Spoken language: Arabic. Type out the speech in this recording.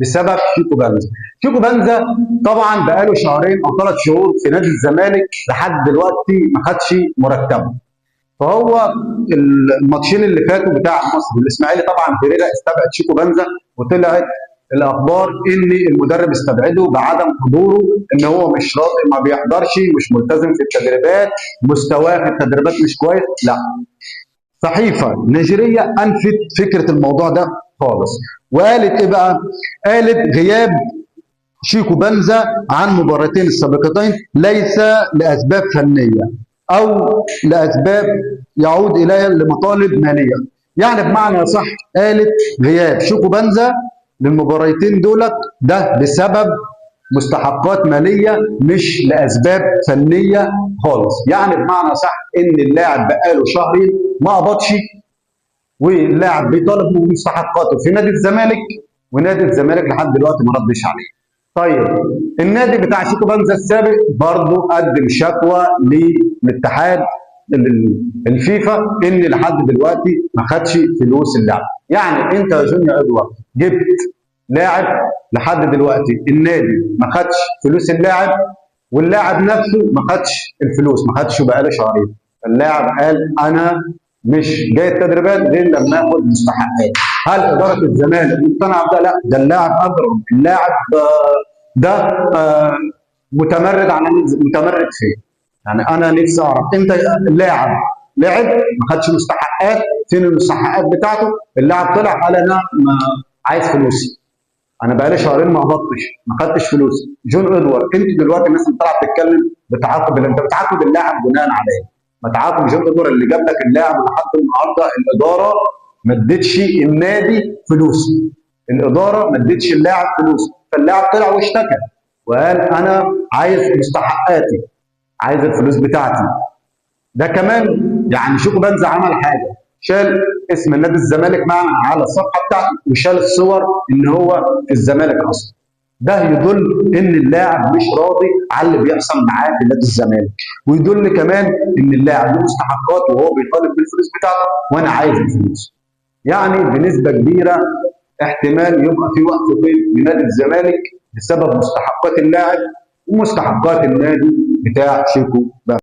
بسبب شيكو بنزا. شيكو بنزا طبعا بقاله شهرين او 3 شهور في نادي الزمالك لحد دلوقتي ما خدش مرتبه. فهو الماتشين اللي فاتوا بتاع مصر والاسماعيلي طبعا فيريرا استبعد شيكو بنزا، وطلعت الاخبار ان المدرب استبعده بعدم حضوره، ان هو مش راضي، ما بيحضرش، مش ملتزم في التدريبات، مستواه في التدريبات مش كويس. لا، صحيفه نيجيريه انفت فكره الموضوع ده خالص، وقالت ايه بقى؟ قالت غياب شيكو بنزا عن مباراتين السابقتين ليس لاسباب فنيه او لاسباب يعود اليها لمطالب ماليه. يعني بمعنى صح، قالت غياب شيكو بنزا للمباراتين دولت ده بسبب مستحقات ماليه مش لاسباب فنيه خالص. يعني بمعنى صح ان اللاعب بقاله شهرين ما قبضش، واللاعب بيطالب بمستحقاته في نادي الزمالك، ونادي الزمالك لحد دلوقتي ما ردش عليه. طيب النادي بتاع شيكو بنزا السابق برضه قدم شكوى للاتحاد الفيفا ان لحد دلوقتي ما خدش فلوس اللاعب. يعني انت يا جونيور ادوارد جبت لاعب لحد دلوقتي النادي ما خدش فلوس اللاعب، واللاعب نفسه ما خدش الفلوس، ما خدش بقاله شهرين. اللاعب قال انا مش جاي التدريبات غير لما اخد مستحقات. هل اداره الزمالك مقتنعه بده؟ لا، ده اللاعب اضرب، اللاعب ده متمرد على متمرد فين؟ يعني انا نفسي اعرف، انت اللاعب لعب ما خدش مستحقات، فين المستحقات بتاعته؟ اللاعب طلع قال انا عايز فلوسي، انا بقالي شهرين ما قبضتش، ما خدتش فلوس. جون ادوارد، انت دلوقتي الناس اللي طالعه بتتكلم بتعاقب، انت بتعاقب اللاعب بناء على ايه؟ ما تعاقب جون ادوارد اللي جاب لك اللاعب لحد النهارده الاداره ما ادتش النادي فلوس، الاداره ما ادتش اللاعب فلوس، فاللاعب طلع واشتكى وقال انا عايز مستحقاتي، عايز الفلوس بتاعتي. ده كمان يعني شيكو بنزا عمل حاجه، شال اسم نادي الزمالك معنا على الصفحه بتاعته، وشال الصور ان هو في الزمالك اصلا. ده يدل ان اللاعب مش راضي على اللي بيحصل معاه في نادي الزمالك، ويدل كمان ان اللاعب له مستحقات وهو بيطالب بالفلوس بتاعته وانا عايز الفلوس. يعني بنسبه كبيره احتمال يبقى في وقت قيد لنادي الزمالك بسبب مستحقات اللاعب ومستحقات النادي بتاع شيكو بنزا.